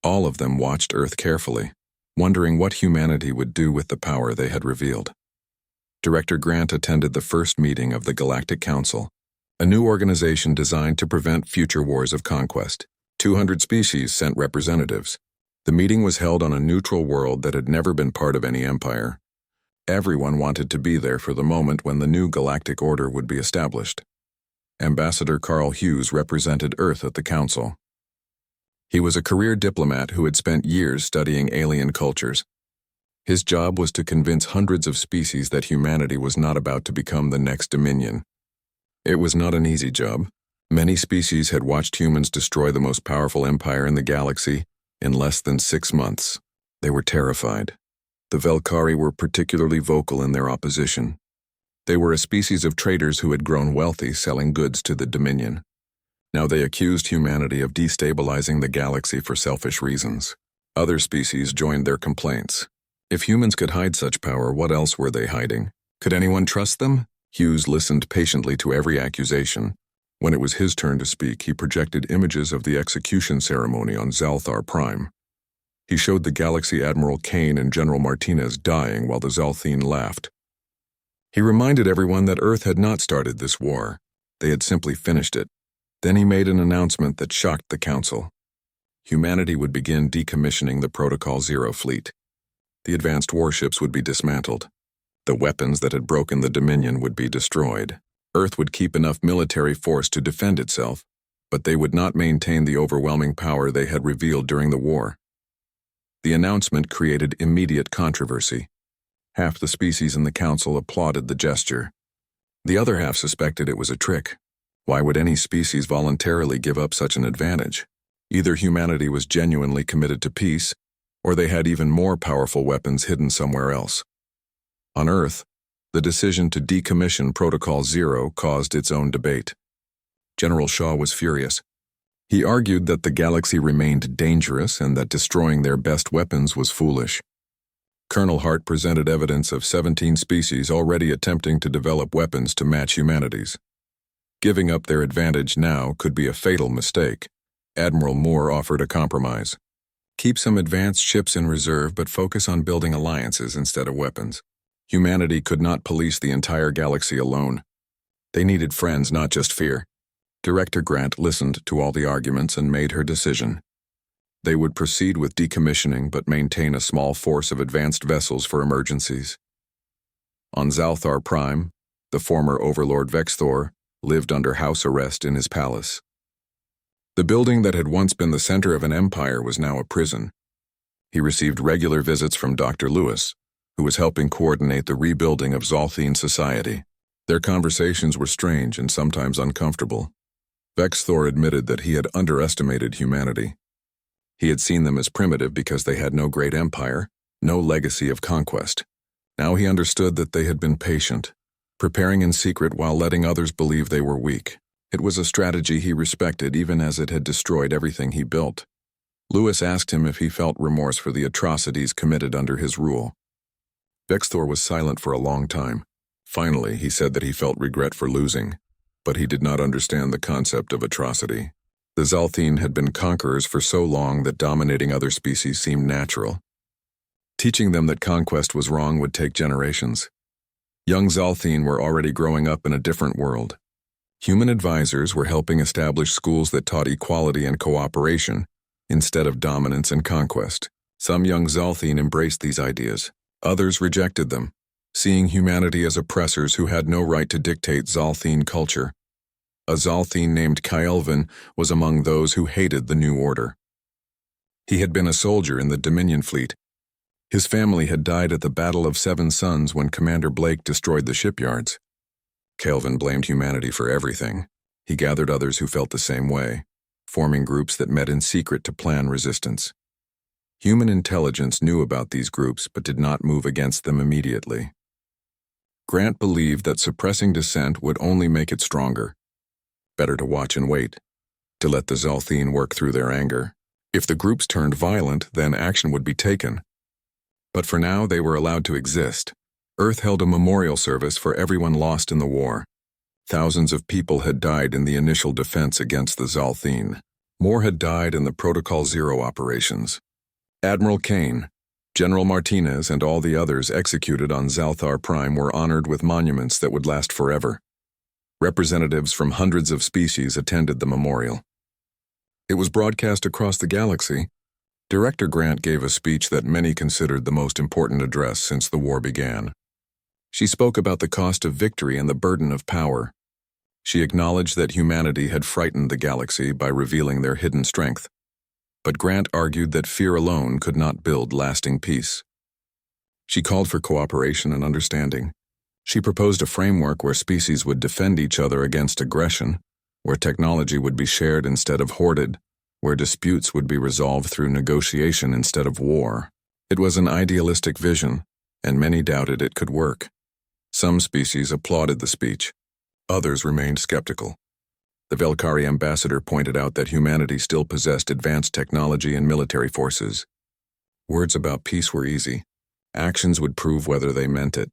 All of them watched Earth carefully, wondering what humanity would do with the power they had revealed. Director Grant attended the first meeting of the Galactic Council, a new organization designed to prevent future wars of conquest. 200 species sent representatives. The meeting was held on a neutral world that had never been part of any empire. Everyone wanted to be there for the moment when the new galactic order would be established. Ambassador Carl Hughes represented Earth at the council. He was a career diplomat who had spent years studying alien cultures. His job was to convince hundreds of species that humanity was not about to become the next Dominion. It was not an easy job. Many species had watched humans destroy the most powerful empire in the galaxy in less than 6 months. They were terrified. The Velkari were particularly vocal in their opposition. They were a species of traders who had grown wealthy selling goods to the Dominion. Now they accused humanity of destabilizing the galaxy for selfish reasons. Other species joined their complaints. If humans could hide such power, what else were they hiding? Could anyone trust them? Hughes listened patiently to every accusation. When it was his turn to speak, he projected images of the execution ceremony on Zalthar Prime. He showed the Galaxy Admiral Kane and General Martinez dying while the Zalthine laughed. He reminded everyone that Earth had not started this war. They had simply finished it. Then he made an announcement that shocked the Council. Humanity would begin decommissioning the Protocol Zero fleet. The advanced warships would be dismantled. The weapons that had broken the Dominion would be destroyed. Earth would keep enough military force to defend itself, but they would not maintain the overwhelming power they had revealed during the war. The announcement created immediate controversy. Half the species in the council applauded the gesture. The other half suspected it was a trick. Why would any species voluntarily give up such an advantage? Either humanity was genuinely committed to peace, or they had even more powerful weapons hidden somewhere else. On Earth, the decision to decommission Protocol Zero caused its own debate. General Shaw was furious. He argued that the galaxy remained dangerous and that destroying their best weapons was foolish. Colonel Hart presented evidence of 17 species already attempting to develop weapons to match humanity's. Giving up their advantage now could be a fatal mistake. Admiral Moore offered a compromise. Keep some advanced ships in reserve, but focus on building alliances instead of weapons. Humanity could not police the entire galaxy alone. They needed friends, not just fear. Director Grant listened to all the arguments and made her decision. They would proceed with decommissioning but maintain a small force of advanced vessels for emergencies. On Zalthar Prime, the former Overlord Vexthor lived under house arrest in his palace. The building that had once been the center of an empire was now a prison. He received regular visits from Dr. Lewis, who was helping coordinate the rebuilding of Zalthine society. Their conversations were strange and sometimes uncomfortable. Vexthor admitted that he had underestimated humanity. He had seen them as primitive because they had no great empire, no legacy of conquest. Now he understood that they had been patient, preparing in secret while letting others believe they were weak. It was a strategy he respected even as it had destroyed everything he built. Lewis asked him if he felt remorse for the atrocities committed under his rule. Vexthor was silent for a long time. Finally, he said that he felt regret for losing, but he did not understand the concept of atrocity. The Zalthine had been conquerors for so long that dominating other species seemed natural. Teaching them that conquest was wrong would take generations. Young Zalthine were already growing up in a different world. Human advisors were helping establish schools that taught equality and cooperation instead of dominance and conquest. Some young Zalthine embraced these ideas. Others rejected them, seeing humanity as oppressors who had no right to dictate Zalthine culture. A Zalthine named Kylvin was among those who hated the new order. He had been a soldier in the Dominion fleet. His family had died at the Battle of Seven Suns when Commander Blake destroyed the shipyards. Kylvin blamed humanity for everything. He gathered others who felt the same way, forming groups that met in secret to plan resistance. Human intelligence knew about these groups but did not move against them immediately. Grant believed that suppressing dissent would only make it stronger. Better to watch and wait, to let the Zalthine work through their anger. If the groups turned violent, then action would be taken. But for now, they were allowed to exist. Earth held a memorial service for everyone lost in the war. Thousands of people had died in the initial defense against the Zalthine. More had died in the Protocol Zero operations. Admiral Kane, General Martinez, and all the others executed on Zalthar Prime were honored with monuments that would last forever. Representatives from hundreds of species attended the memorial. It was broadcast across the galaxy. Director Grant gave a speech that many considered the most important address since the war began. She spoke about the cost of victory and the burden of power. She acknowledged that humanity had frightened the galaxy by revealing their hidden strength. But Grant argued that fear alone could not build lasting peace. She called for cooperation and understanding. She proposed a framework where species would defend each other against aggression, where technology would be shared instead of hoarded, where disputes would be resolved through negotiation instead of war. It was an idealistic vision, and many doubted it could work. Some species applauded the speech. Others remained skeptical. The Velkari ambassador pointed out that humanity still possessed advanced technology and military forces. Words about peace were easy. Actions would prove whether they meant it.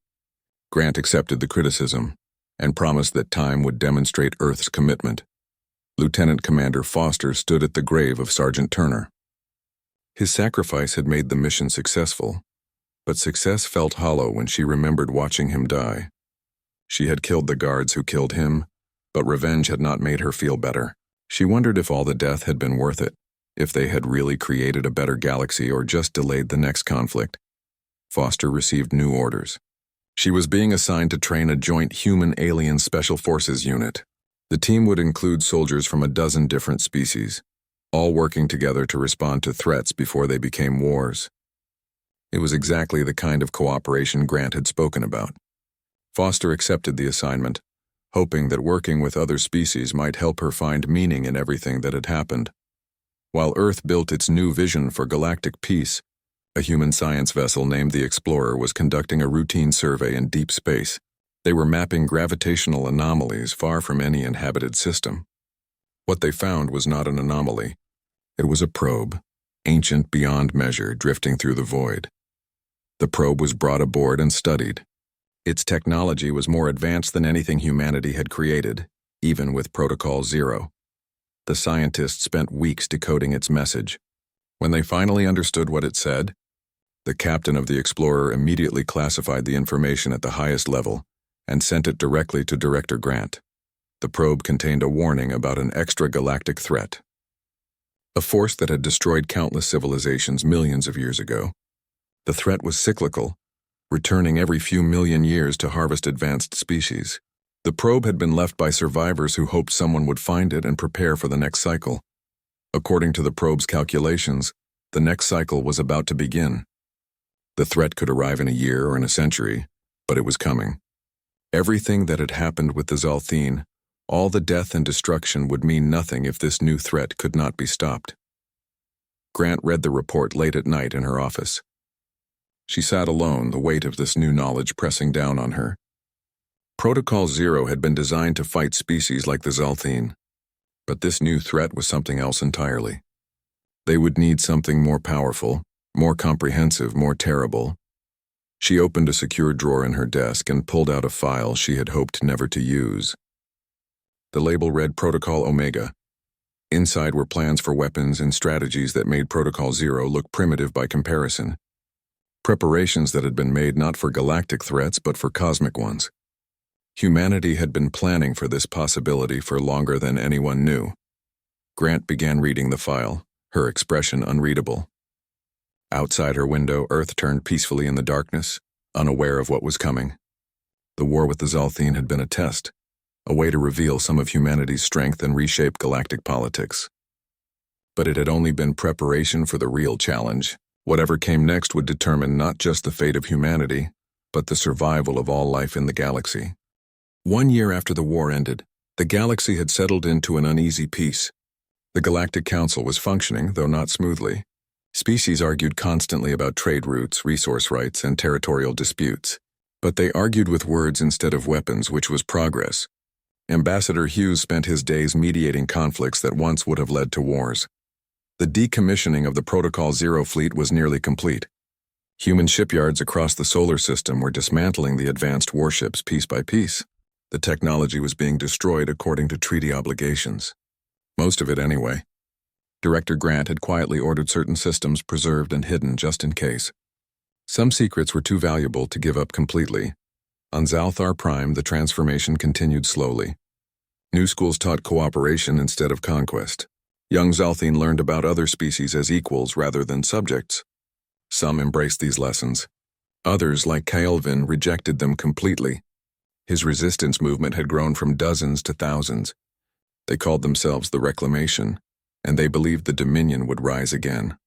Grant accepted the criticism and promised that time would demonstrate Earth's commitment. Lieutenant Commander Foster stood at the grave of Sergeant Turner. His sacrifice had made the mission successful, but success felt hollow when she remembered watching him die. She had killed the guards who killed him, but revenge had not made her feel better. She wondered if all the death had been worth it, if they had really created a better galaxy or just delayed the next conflict. Foster received new orders. She was being assigned to train a joint human-alien special forces unit. The team would include soldiers from a dozen different species, all working together to respond to threats before they became wars. It was exactly the kind of cooperation Grant had spoken about. Foster accepted the assignment, hoping that working with other species might help her find meaning in everything that had happened. While Earth built its new vision for galactic peace, a human science vessel named the Explorer was conducting a routine survey in deep space. They were mapping gravitational anomalies far from any inhabited system. What they found was not an anomaly. It was a probe, ancient beyond measure, drifting through the void. The probe was brought aboard and studied. Its technology was more advanced than anything humanity had created, even with Protocol Zero. The scientists spent weeks decoding its message. When they finally understood what it said, the captain of the Explorer immediately classified the information at the highest level and sent it directly to Director Grant. The probe contained a warning about an extragalactic threat, a force that had destroyed countless civilizations millions of years ago. The threat was cyclical, returning every few million years to harvest advanced species. The probe had been left by survivors who hoped someone would find it and prepare for the next cycle. According to the probe's calculations, the next cycle was about to begin. The threat could arrive in a year or in a century, but it was coming. Everything that had happened with the Zalthine, all the death and destruction would mean nothing if this new threat could not be stopped. Grant read the report late at night in her office. She sat alone, the weight of this new knowledge pressing down on her. Protocol Zero had been designed to fight species like the Zalthine, but this new threat was something else entirely. They would need something more powerful, more comprehensive, more terrible. She opened a secure drawer in her desk and pulled out a file she had hoped never to use. The label read Protocol Omega. Inside were plans for weapons and strategies that made Protocol Zero look primitive by comparison. Preparations that had been made not for galactic threats but for cosmic ones. Humanity had been planning for this possibility for longer than anyone knew. Grant began reading the file, her expression unreadable. Outside her window, Earth turned peacefully in the darkness, unaware of what was coming. The war with the Zalthine had been a test, a way to reveal some of humanity's strength and reshape galactic politics. But it had only been preparation for the real challenge. Whatever came next would determine not just the fate of humanity, but the survival of all life in the galaxy. 1 year after the war ended, the galaxy had settled into an uneasy peace. The Galactic Council was functioning, though not smoothly. Species argued constantly about trade routes, resource rights, and territorial disputes. But they argued with words instead of weapons, which was progress. Ambassador Hughes spent his days mediating conflicts that once would have led to wars. The decommissioning of the Protocol Zero fleet was nearly complete. Human shipyards across the solar system were dismantling the advanced warships piece by piece. The technology was being destroyed according to treaty obligations. Most of it anyway. Director Grant had quietly ordered certain systems preserved and hidden just in case. Some secrets were too valuable to give up completely. On Zalthar Prime, the transformation continued slowly. New schools taught cooperation instead of conquest. Young Zalthine learned about other species as equals rather than subjects. Some embraced these lessons. Others, like Kaelvin, rejected them completely. His resistance movement had grown from dozens to thousands. They called themselves the Reclamation, and they believed the Dominion would rise again.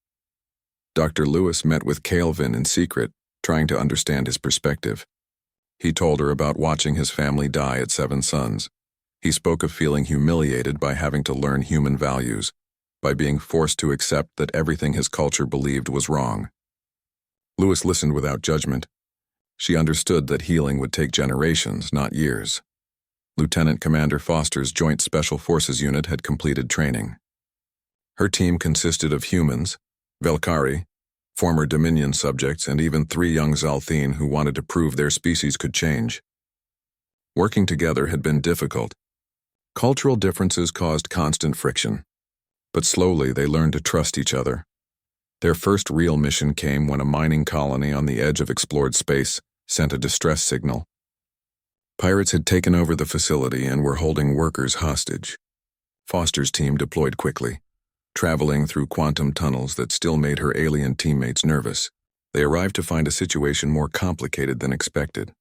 Dr. Lewis met with Kaelvin in secret, trying to understand his perspective. He told her about watching his family die at 7 sons. He spoke of feeling humiliated by having to learn human values, by being forced to accept that everything his culture believed was wrong. Lewis listened without judgment. She understood that healing would take generations, not years. Lieutenant Commander Foster's Joint Special Forces unit had completed training. Her team consisted of humans, Velkari, former Dominion subjects, and even 3 young Zalthine who wanted to prove their species could change. Working together had been difficult. Cultural differences caused constant friction. But slowly they learned to trust each other. Their first real mission came when a mining colony on the edge of explored space sent a distress signal. Pirates had taken over the facility and were holding workers hostage. Foster's team deployed quickly, traveling through quantum tunnels that still made her alien teammates nervous. They arrived to find a situation more complicated than expected.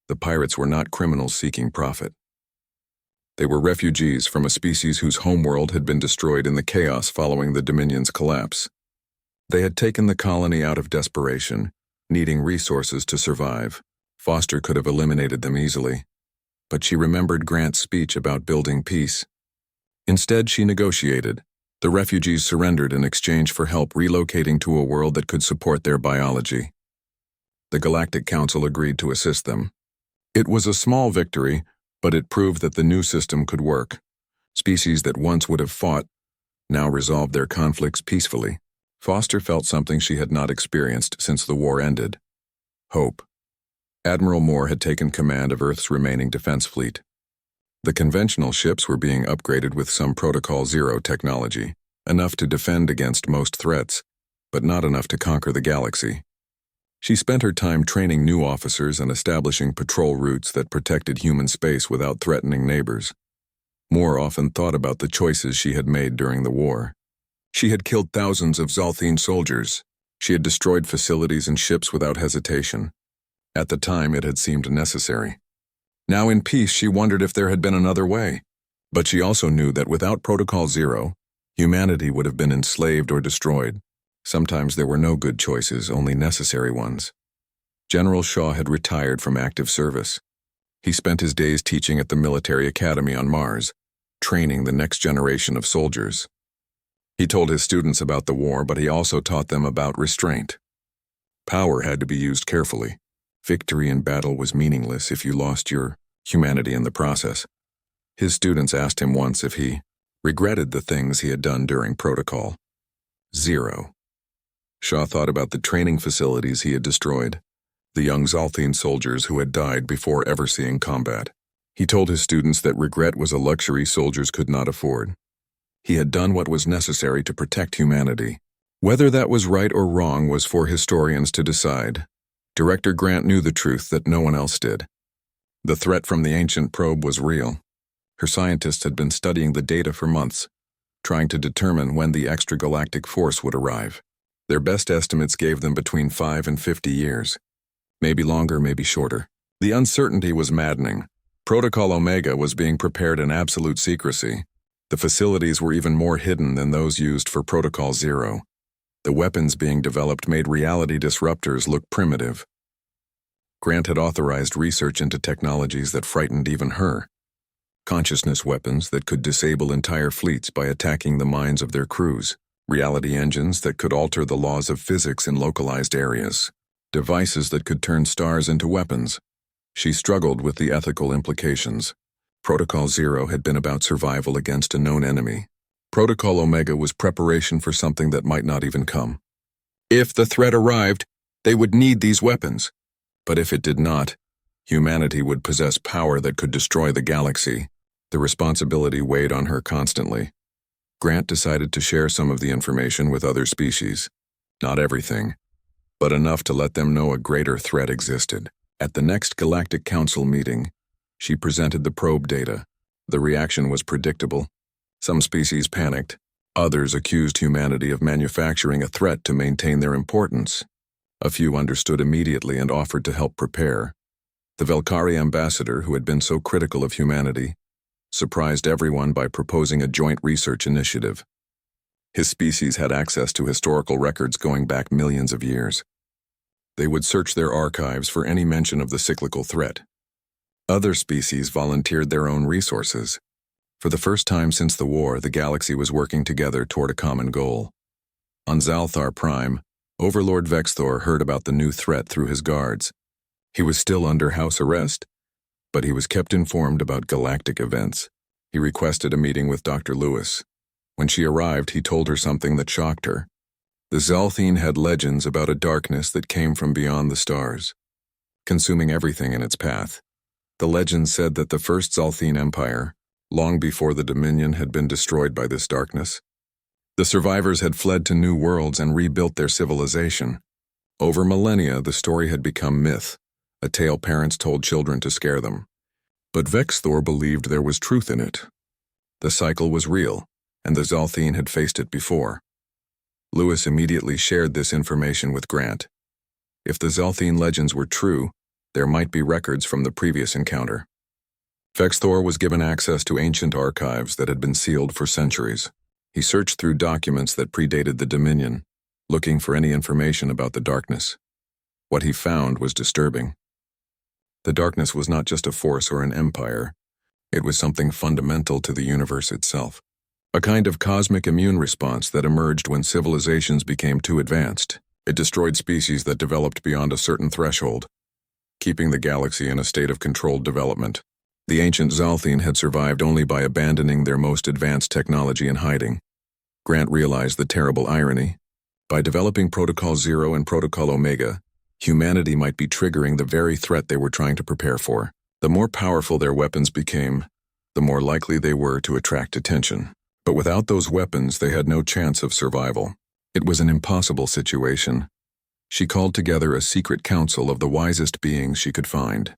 The pirates were not criminals seeking profit. They were refugees from a species whose homeworld had been destroyed in the chaos following the Dominion's collapse. They had taken the colony out of desperation, needing resources to survive. Foster could have eliminated them easily, but she remembered Grant's speech about building peace. Instead, she negotiated. The refugees surrendered in exchange for help relocating to a world that could support their biology. The Galactic Council agreed to assist them. It was a small victory, but it proved that the new system could work. Species that once would have fought now resolved their conflicts peacefully. Foster felt something she had not experienced since the war ended: hope. Admiral Moore had taken command of Earth's remaining defense fleet. The conventional ships were being upgraded with some Protocol Zero technology, enough to defend against most threats, but not enough to conquer the galaxy. She spent her time training new officers and establishing patrol routes that protected human space without threatening neighbors. Moore often thought about the choices she had made during the war. She had killed thousands of Zalthine soldiers. She had destroyed facilities and ships without hesitation. At the time, it had seemed necessary. Now in peace, she wondered if there had been another way. But she also knew that without Protocol Zero, humanity would have been enslaved or destroyed. Sometimes there were no good choices, only necessary ones. General Shaw had retired from active service. He spent his days teaching at the military academy on Mars, training the next generation of soldiers. He told his students about the war, but he also taught them about restraint. Power had to be used carefully. Victory in battle was meaningless if you lost your humanity in the process. His students asked him once if he regretted the things he had done during Protocol 0. Shaw thought about the training facilities he had destroyed, the young Zalthine soldiers who had died before ever seeing combat. He told his students that regret was a luxury soldiers could not afford. He had done what was necessary to protect humanity. Whether that was right or wrong was for historians to decide. Director Grant knew the truth that no one else did. The threat from the ancient probe was real. Her scientists had been studying the data for months, trying to determine when the extragalactic force would arrive. Their best estimates gave them between 5 and 50 years. Maybe longer, maybe shorter. The uncertainty was maddening. Protocol Omega was being prepared in absolute secrecy. The facilities were even more hidden than those used for Protocol 0. The weapons being developed made reality disruptors look primitive. Grant had authorized research into technologies that frightened even her. Consciousness weapons that could disable entire fleets by attacking the minds of their crews. Reality engines that could alter the laws of physics in localized areas. Devices that could turn stars into weapons. She struggled with the ethical implications. Protocol 0 had been about survival against a known enemy. Protocol Omega was preparation for something that might not even come. If the threat arrived, they would need these weapons. But if it did not, humanity would possess power that could destroy the galaxy. The responsibility weighed on her constantly. Grant decided to share some of the information with other species. Not everything, but enough to let them know a greater threat existed. At the next Galactic Council meeting, she presented the probe data. The reaction was predictable. Some species panicked. Others accused humanity of manufacturing a threat to maintain their importance. A few understood immediately and offered to help prepare. The Velkari ambassador, who had been so critical of humanity, surprised everyone by proposing a joint research initiative. His species had access to historical records going back millions of years. They would search their archives for any mention of the cyclical threat. Other species volunteered their own resources. For the first time since the war, the galaxy was working together toward a common goal. On Zalthar Prime, Overlord Vexthor heard about the new threat through his guards. He was still under house arrest, but he was kept informed about galactic events. He requested a meeting with Dr. Lewis. When she arrived, he told her something that shocked her. The Zalthine had legends about a darkness that came from beyond the stars, consuming everything in its path. The legends said that the first Zalthine Empire, long before the Dominion, had been destroyed by this darkness. The survivors had fled to new worlds and rebuilt their civilization. Over millennia, the story had become myth, a tale parents told children to scare them. But Vexthor believed there was truth in it. The cycle was real, and the Zalthine had faced it before. Lewis immediately shared this information with Grant. If the Zalthine legends were true, there might be records from the previous encounter. Vexthor was given access to ancient archives that had been sealed for centuries. He searched through documents that predated the Dominion, looking for any information about the darkness. What he found was disturbing. The darkness was not just a force or an empire. It was something fundamental to the universe itself. A kind of cosmic immune response that emerged when civilizations became too advanced. It destroyed species that developed beyond a certain threshold, keeping the galaxy in a state of controlled development. The ancient Zalthine had survived only by abandoning their most advanced technology and hiding. Grant realized the terrible irony. By developing Protocol 0 and Protocol Omega, humanity might be triggering the very threat they were trying to prepare for. The more powerful their weapons became, the more likely they were to attract attention. But without those weapons, they had no chance of survival. It was an impossible situation. She called together a secret council of the wisest beings she could find.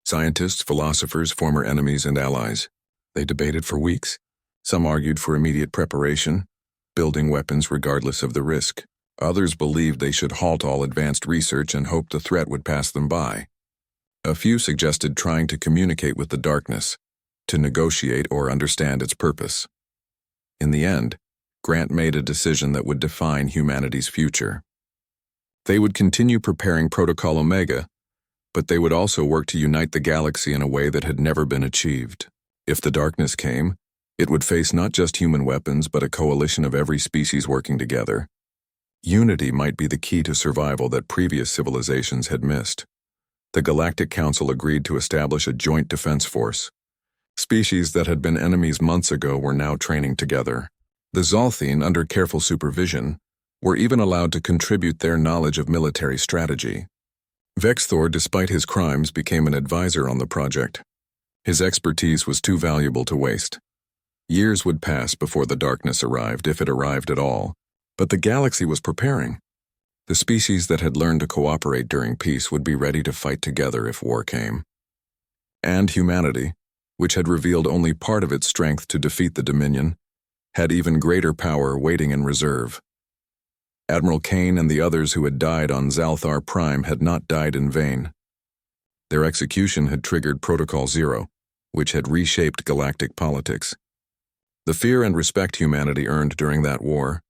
Scientists, philosophers, former enemies, and allies. They debated for weeks. Some argued for immediate preparation, building weapons regardless of the risk. Others believed they should halt all advanced research and hoped the threat would pass them by. A few suggested trying to communicate with the darkness, to negotiate or understand its purpose. In the end, Grant made a decision that would define humanity's future. They would continue preparing Protocol Omega, but they would also work to unite the galaxy in a way that had never been achieved. If the darkness came, it would face not just human weapons but a coalition of every species working together. Unity might be the key to survival that previous civilizations had missed. The Galactic Council agreed to establish a joint defense force. Species that had been enemies months ago were now training together. The Zolthine, under careful supervision, were even allowed to contribute their knowledge of military strategy. Vexthor, despite his crimes, became an advisor on the project. His expertise was too valuable to waste. Years would pass before the darkness arrived, if it arrived at all, but the galaxy was preparing. The species that had learned to cooperate during peace would be ready to fight together if war came. And humanity, which had revealed only part of its strength to defeat the Dominion, had even greater power waiting in reserve. Admiral Kane and the others who had died on Zalthar Prime had not died in vain. Their execution had triggered Protocol Zero, which had reshaped galactic politics. The fear and respect humanity earned during that war